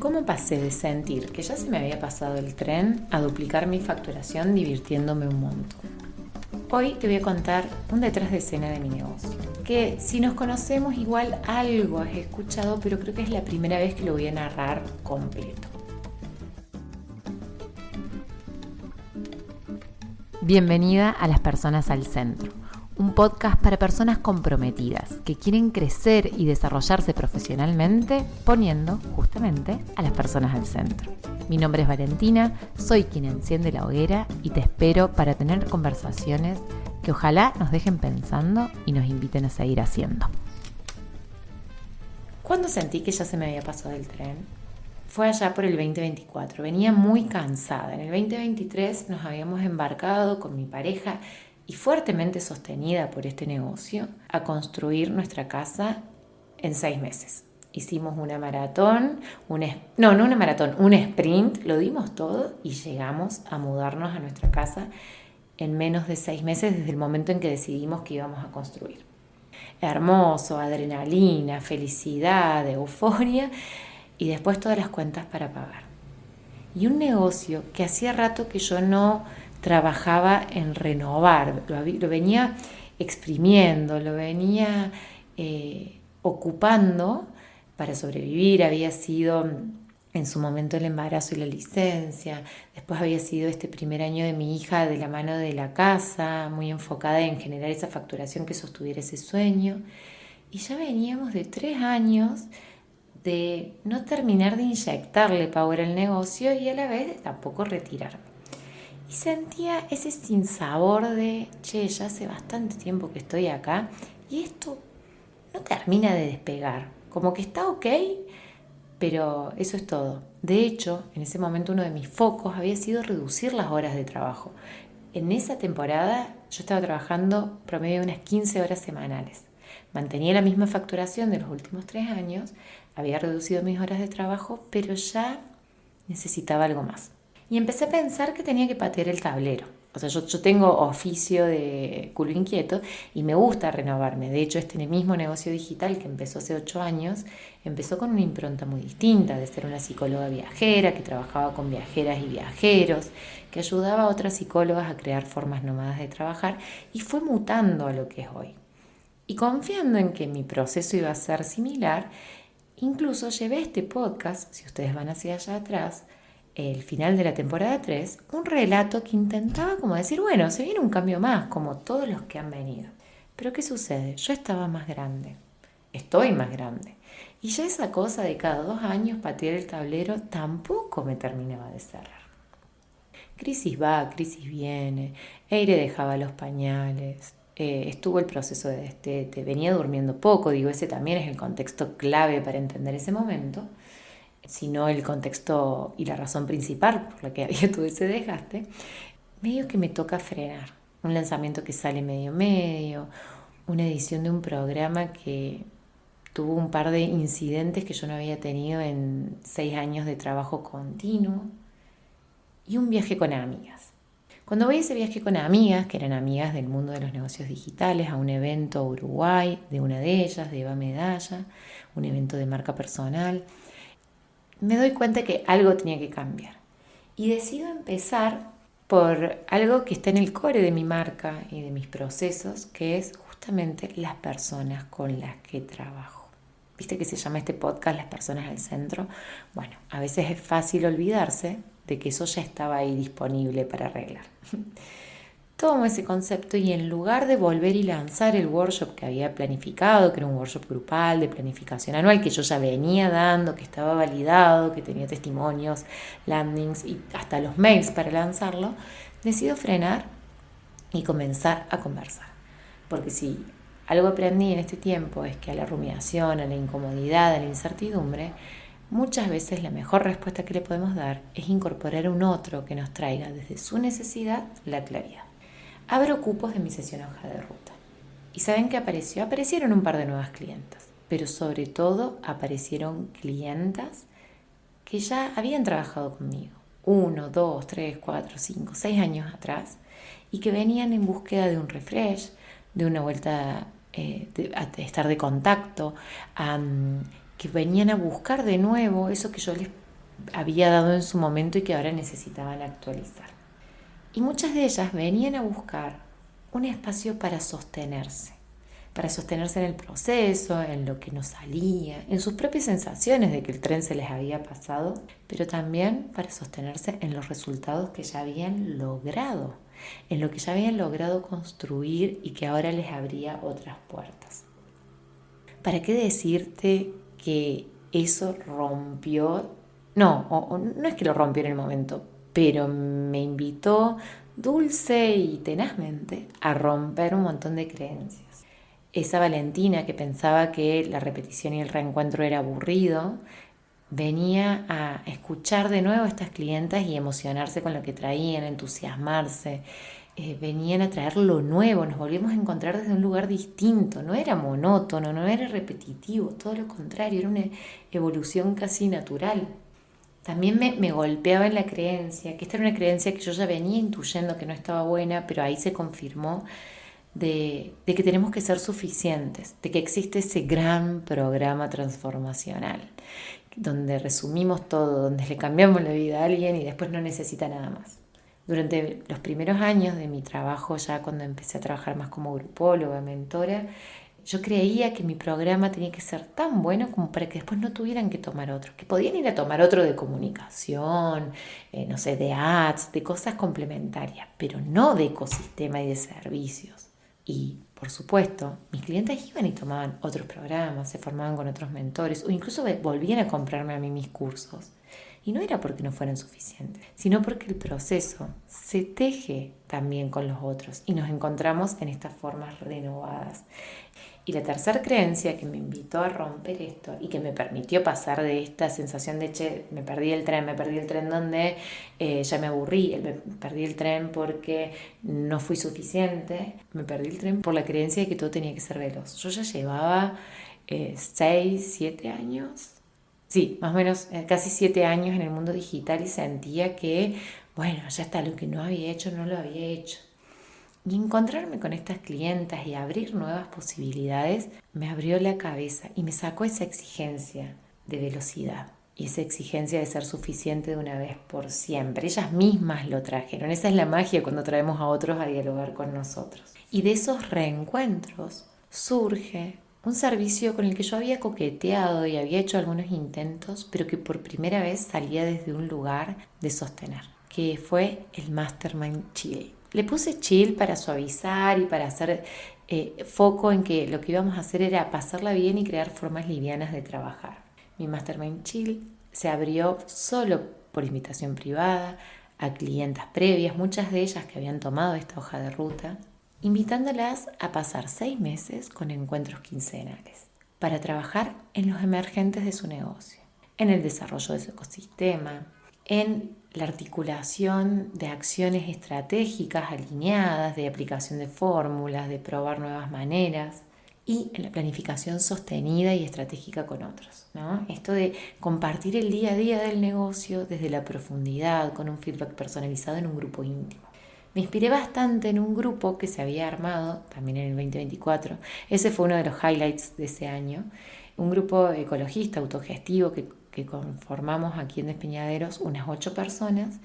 ¿Cómo pasé de sentir que ya se me había pasado el tren a duplicar mi facturación divirtiéndome un montón? Hoy te voy a contar un detrás de escena de mi negocio, que si nos conocemos igual algo has escuchado, pero creo que es la primera vez que lo voy a narrar completo. Bienvenida a Las Personas al Centro, un podcast para personas comprometidas que quieren crecer y desarrollarse profesionalmente poniendo justamente a las personas al centro. Mi nombre es Valentina, soy quien enciende la hoguera y te espero para tener conversaciones que ojalá nos dejen pensando y nos inviten a seguir haciendo. ¿Cuándo sentí que ya se me había pasado el tren? Fue allá por el 2024, venía muy cansada. En el 2023 nos habíamos embarcado con mi pareja y fuertemente sostenida por este negocio a construir nuestra casa en 6 meses. Hicimos una maratón, un sprint, lo dimos todo y llegamos a mudarnos a nuestra casa en menos de 6 meses desde el momento en que decidimos que íbamos a construir. Hermoso, adrenalina, felicidad, euforia y después todas las cuentas para pagar. Y un negocio que hacía rato que yo no trabajaba en renovar, lo venía exprimiendo, lo venía ocupando para sobrevivir. Había sido en su momento el embarazo y la licencia, después había sido este primer año de mi hija de la mano de la casa, muy enfocada en generar esa facturación que sostuviera ese sueño, y ya veníamos de 3 años de no terminar de inyectarle power al negocio y a la vez de tampoco retirarme. Y sentía ese sinsabor de, ya hace bastante tiempo que estoy acá y esto no termina de despegar. Como que está ok, pero eso es todo. De hecho, en ese momento uno de mis focos había sido reducir las horas de trabajo. En esa temporada yo estaba trabajando promedio de unas 15 horas semanales. Mantenía la misma facturación de los últimos 3 años, había reducido mis horas de trabajo, pero ya necesitaba algo más. Y empecé a pensar que tenía que patear el tablero. O sea, yo tengo oficio de culo inquieto y me gusta renovarme. De hecho, este mismo negocio digital que empezó hace 8 años, empezó con una impronta muy distinta, de ser una psicóloga viajera que trabajaba con viajeras y viajeros, que ayudaba a otras psicólogas a crear formas nómadas de trabajar y fue mutando a lo que es hoy. Y confiando en que mi proceso iba a ser similar, incluso llevé este podcast, si ustedes van hacia allá atrás, el final de la temporada 3, un relato que intentaba como decir, bueno, se viene un cambio más, como todos los que han venido. Pero ¿qué sucede? Yo estaba más grande, estoy más grande. Y ya esa cosa de cada 2 años patear el tablero tampoco me terminaba de cerrar. Crisis va, crisis viene, Eire dejaba los pañales, estuvo el proceso de destete, venía durmiendo poco, digo, ese también es el contexto clave para entender ese momento, sino el contexto y la razón principal por la que había todo ese desgaste. Medio que me toca frenar, un lanzamiento que sale medio, una edición de un programa que tuvo un par de incidentes que yo no había tenido en 6 años de trabajo continuo, y un viaje con amigas. Cuando voy a ese viaje con amigas, que eran amigas del mundo de los negocios digitales, a un evento a Uruguay, de una de ellas, de Eva Medalla, un evento de marca personal, me doy cuenta que algo tenía que cambiar. Y decido empezar por algo que está en el core de mi marca y de mis procesos, que es justamente las personas con las que trabajo. ¿Viste que se llama este podcast Las Personas al Centro? Bueno, a veces es fácil olvidarse de que eso ya estaba ahí disponible para arreglar. Tomo ese concepto y en lugar de volver y lanzar el workshop que había planificado, que era un workshop grupal de planificación anual, que yo ya venía dando, que estaba validado, que tenía testimonios, landings y hasta los mails para lanzarlo, decido frenar y comenzar a conversar. Porque si algo aprendí en este tiempo es que a la rumiación, a la incomodidad, a la incertidumbre, muchas veces la mejor respuesta que le podemos dar es incorporar un otro que nos traiga desde su necesidad la claridad. Abro cupos de mi sesión hoja de ruta. ¿Y saben qué apareció? Aparecieron un par de nuevas clientas, pero sobre todo aparecieron clientas que ya habían trabajado conmigo 1, 2, 3, 4, 5, 6 años atrás y que venían en búsqueda de un refresh, de una vuelta a estar de contacto, que venían a buscar de nuevo eso que yo les había dado en su momento y que ahora necesitaban actualizar. Y muchas de ellas venían a buscar un espacio para sostenerse en el proceso, en lo que no salía, en sus propias sensaciones de que el tren se les había pasado, pero también para sostenerse en los resultados que ya habían logrado, en lo que ya habían logrado construir y que ahora les abría otras puertas. ¿Para qué decirte que eso rompió? No es que lo rompió en el momento, pero me invitó dulce y tenazmente a romper un montón de creencias. Esa Valentina que pensaba que la repetición y el reencuentro era aburrido, venía a escuchar de nuevo a estas clientas y emocionarse con lo que traían, entusiasmarse. Venían a traer lo nuevo, nos volvíamos a encontrar desde un lugar distinto, no era monótono, no era repetitivo, todo lo contrario, era una evolución casi natural. También me golpeaba en la creencia, que esta era una creencia que yo ya venía intuyendo que no estaba buena, pero ahí se confirmó de que tenemos que ser suficientes, de que existe ese gran programa transformacional, donde resumimos todo, donde le cambiamos la vida a alguien y después no necesita nada más. Durante los primeros años de mi trabajo, ya cuando empecé a trabajar más como grupóloga, mentora, yo creía que mi programa tenía que ser tan bueno como para que después no tuvieran que tomar otro, que podían ir a tomar otro de comunicación, no sé, de ads, de cosas complementarias, pero no de ecosistema y de servicios. Y, por supuesto, mis clientes iban y tomaban otros programas, se formaban con otros mentores o incluso volvían a comprarme a mí mis cursos. Y no era porque no fueran suficientes, sino porque el proceso se teje también con los otros y nos encontramos en estas formas renovadas. Y la tercera creencia que me invitó a romper esto y que me permitió pasar de esta sensación de, che, me perdí el tren donde ya me aburrí, me perdí el tren porque no fui suficiente, me perdí el tren por la creencia de que todo tenía que ser veloz. Yo ya llevaba 6, 7 años, sí, más o menos casi 7 años en el mundo digital y sentía que, bueno, ya está, lo que no había hecho, no lo había hecho. Y encontrarme con estas clientas y abrir nuevas posibilidades me abrió la cabeza y me sacó esa exigencia de velocidad y esa exigencia de ser suficiente de una vez por siempre. Ellas mismas lo trajeron. Esa es la magia cuando traemos a otros a dialogar con nosotros. Y de esos reencuentros surge un servicio con el que yo había coqueteado y había hecho algunos intentos, pero que por primera vez salía desde un lugar de sostener, que fue el Mastermind Chill. Le puse chill para suavizar y para hacer foco en que lo que íbamos a hacer era pasarla bien y crear formas livianas de trabajar. Mi Mastermind Chill se abrió solo por invitación privada a clientas previas, muchas de ellas que habían tomado esta hoja de ruta, invitándolas a pasar 6 meses con encuentros quincenales para trabajar en los emergentes de su negocio, en el desarrollo de su ecosistema, en la articulación de acciones estratégicas alineadas, de aplicación de fórmulas, de probar nuevas maneras y en la planificación sostenida y estratégica con otros, ¿no? Esto de compartir el día a día del negocio desde la profundidad, con un feedback personalizado en un grupo íntimo. Me inspiré bastante en un grupo que se había armado también en el 2024. Ese fue uno de los highlights de ese año. Un grupo ecologista, autogestivo, que conformamos aquí en Despeñaderos unas 8 personas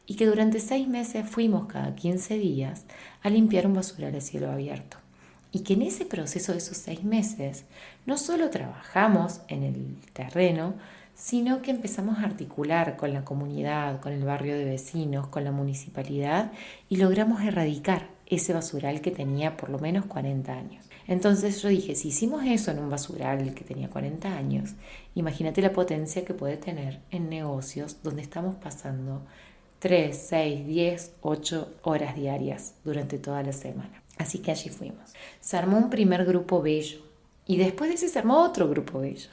y que durante 6 meses fuimos cada 15 días a limpiar un basural a cielo abierto. Y que en ese proceso de esos 6 meses no solo trabajamos en el terreno, sino que empezamos a articular con la comunidad, con el barrio de vecinos, con la municipalidad y logramos erradicar ese basural que tenía por lo menos 40 años. Entonces yo dije, si hicimos eso en un basural que tenía 40 años, imagínate la potencia que puede tener en negocios donde estamos pasando 3, 6, 10, 8 horas diarias durante toda la semana. Así que allí fuimos. Se armó un primer grupo bello y después de ese se armó otro grupo bello.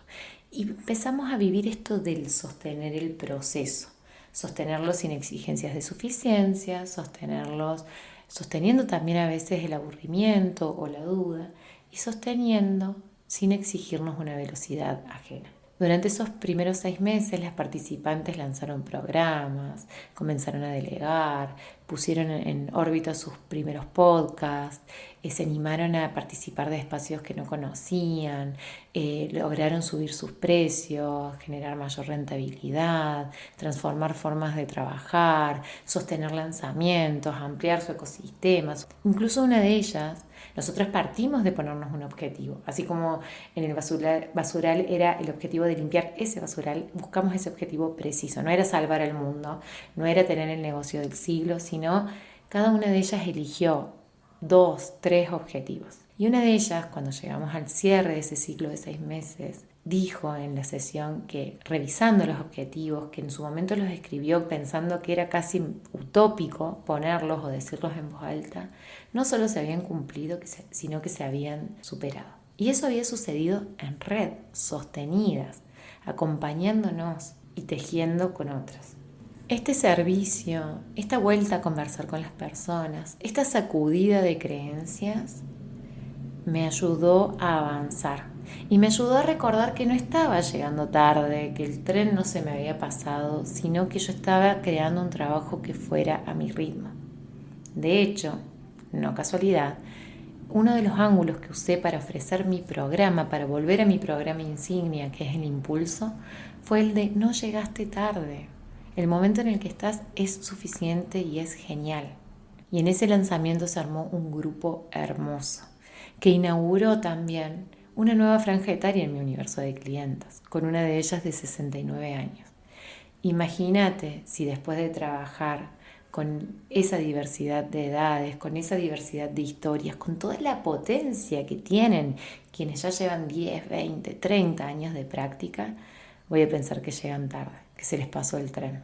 Y empezamos a vivir esto del sostener el proceso, sostenerlo sin exigencias de suficiencia, sosteniendo también a veces el aburrimiento o la duda y sosteniendo sin exigirnos una velocidad ajena. Durante esos primeros 6 meses las participantes lanzaron programas, comenzaron a delegar, pusieron en órbita sus primeros podcasts, se animaron a participar de espacios que no conocían, lograron subir sus precios, generar mayor rentabilidad, transformar formas de trabajar, sostener lanzamientos, ampliar su ecosistema. Incluso una de ellas, nosotros partimos de ponernos un objetivo, así como en el basural era el objetivo de limpiar ese basural, buscamos ese objetivo preciso, no era salvar al mundo, no era tener el negocio del siglo, sino cada una de ellas eligió 2, 3 objetivos. Y una de ellas, cuando llegamos al cierre de ese ciclo de 6 meses, dijo en la sesión que revisando los objetivos, que en su momento los escribió pensando que era casi utópico ponerlos o decirlos en voz alta, no solo se habían cumplido, sino que se habían superado. Y eso había sucedido en red, sostenidas, acompañándonos y tejiendo con otras. Este servicio, esta vuelta a conversar con las personas, esta sacudida de creencias, me ayudó a avanzar y me ayudó a recordar que no estaba llegando tarde, que el tren no se me había pasado, sino que yo estaba creando un trabajo que fuera a mi ritmo. De hecho, no casualidad, uno de los ángulos que usé para ofrecer mi programa, para volver a mi programa insignia, que es el impulso, fue el de no llegaste tarde. El momento en el que estás es suficiente y es genial. Y en ese lanzamiento se armó un grupo hermoso, que inauguró también una nueva franja etaria en mi universo de clientas, con una de ellas de 69 años. Imagínate si después de trabajar con esa diversidad de edades, con esa diversidad de historias, con toda la potencia que tienen quienes ya llevan 10, 20, 30 años de práctica, voy a pensar que llegan tarde, que se les pasó el tren.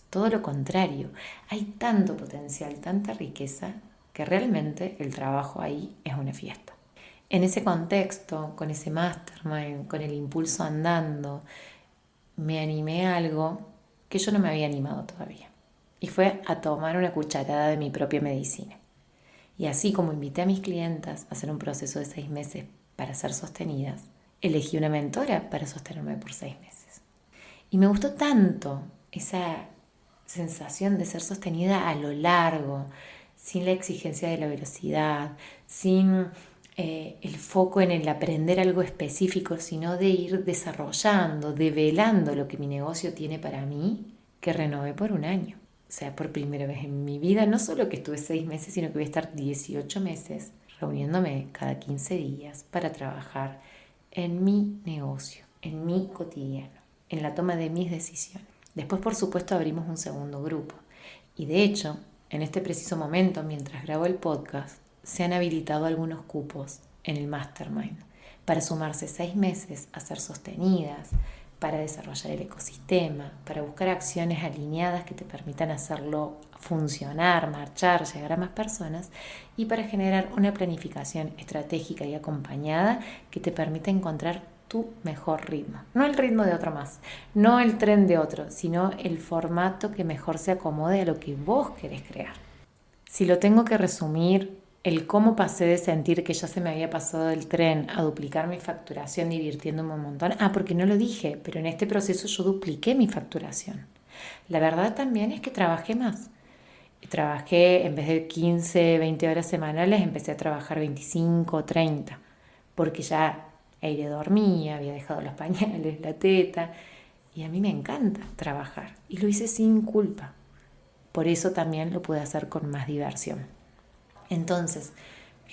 Todo lo contrario, hay tanto potencial, tanta riqueza, que realmente el trabajo ahí es una fiesta. En ese contexto, con ese mastermind, con el impulso andando, me animé a algo que yo no me había animado todavía. Y fue a tomar una cucharada de mi propia medicina. Y así como invité a mis clientas a hacer un proceso de 6 meses para ser sostenidas, elegí una mentora para sostenerme por 6 meses. Y me gustó tanto esa sensación de ser sostenida a lo largo, sin la exigencia de la velocidad, sin el foco en el aprender algo específico, sino de ir desarrollando, develando lo que mi negocio tiene para mí, que renové por 1 año. O sea, por primera vez en mi vida, no solo que estuve 6 meses, sino que voy a estar 18 meses reuniéndome cada 15 días para trabajar en mi negocio, en mi cotidiano, en la toma de mis decisiones. Después, por supuesto, abrimos un segundo grupo. Y de hecho, en este preciso momento, mientras grabo el podcast, se han habilitado algunos cupos en el Mastermind para sumarse 6 meses a ser sostenidas, para desarrollar el ecosistema, para buscar acciones alineadas que te permitan hacerlo funcionar, marchar, llegar a más personas y para generar una planificación estratégica y acompañada que te permita encontrar tu mejor ritmo. No el ritmo de otro más, no el tren de otro, sino el formato que mejor se acomode a lo que vos querés crear. Si lo tengo que resumir, el cómo pasé de sentir que ya se me había pasado el tren a duplicar mi facturación divirtiéndome un montón. Porque no lo dije, pero en este proceso yo dupliqué mi facturación. La verdad también es que trabajé más. Trabajé en vez de 15, 20 horas semanales, empecé a trabajar 25, 30, porque ya Aire dormía, había dejado los pañales, la teta, y a mí me encanta trabajar, y lo hice sin culpa. Por eso también lo pude hacer con más diversión. Entonces,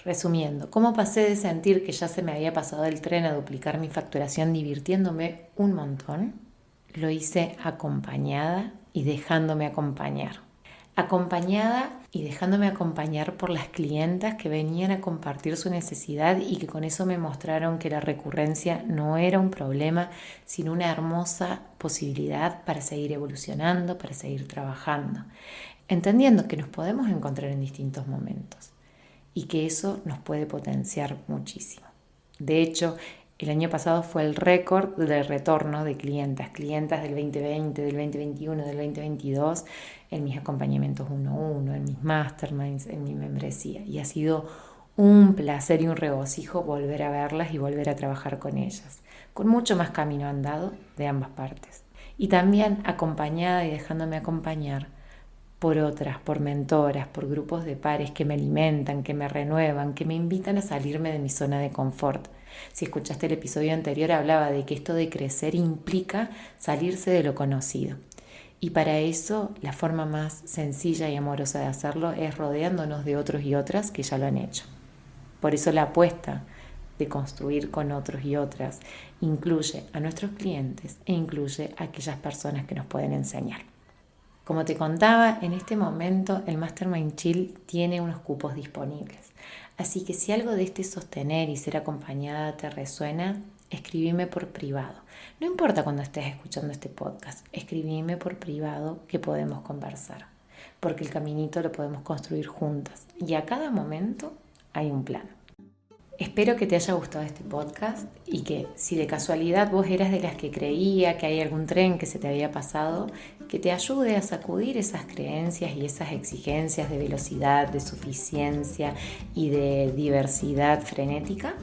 resumiendo, ¿cómo pasé de sentir que ya se me había pasado el tren a duplicar mi facturación divirtiéndome un montón? Lo hice acompañada y dejándome acompañar. Acompañada y dejándome acompañar por las clientas que venían a compartir su necesidad y que con eso me mostraron que la recurrencia no era un problema, sino una hermosa posibilidad para seguir evolucionando, para seguir trabajando, entendiendo que nos podemos encontrar en distintos momentos y que eso nos puede potenciar muchísimo. De hecho, el año pasado fue el récord de retorno de clientas del 2020, del 2021, del 2022, en mis acompañamientos 1-1, en mis masterminds, en mi membresía. Y ha sido un placer y un regocijo volver a verlas y volver a trabajar con ellas, con mucho más camino andado de ambas partes. Y también acompañada y dejándome acompañar por otras, por mentoras, por grupos de pares que me alimentan, que me renuevan, que me invitan a salirme de mi zona de confort. Si escuchaste el episodio anterior, hablaba de que esto de crecer implica salirse de lo conocido. Y para eso la forma más sencilla y amorosa de hacerlo es rodeándonos de otros y otras que ya lo han hecho. Por eso la apuesta de construir con otros y otras incluye a nuestros clientes e incluye a aquellas personas que nos pueden enseñar. Como te contaba, en este momento el Mastermind Chill tiene unos cupos disponibles. Así que si algo de este sostener y ser acompañada te resuena, escribime por privado. No importa cuando estés escuchando este podcast, escribime por privado que podemos conversar. Porque el caminito lo podemos construir juntas y a cada momento hay un plan. Espero que te haya gustado este podcast y que si de casualidad vos eras de las que creía que hay algún tren que se te había pasado, que te ayude a sacudir esas creencias y esas exigencias de velocidad, de suficiencia y de diversidad frenética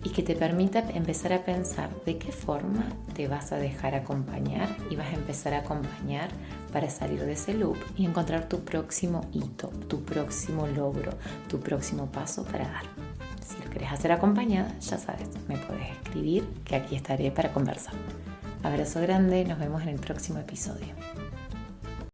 y que te permita empezar a pensar de qué forma te vas a dejar acompañar y vas a empezar a acompañar para salir de ese loop y encontrar tu próximo hito, tu próximo logro, tu próximo paso para dar. Si lo querés hacer acompañada, ya sabes, me podés escribir que aquí estaré para conversar. Abrazo grande, nos vemos en el próximo episodio.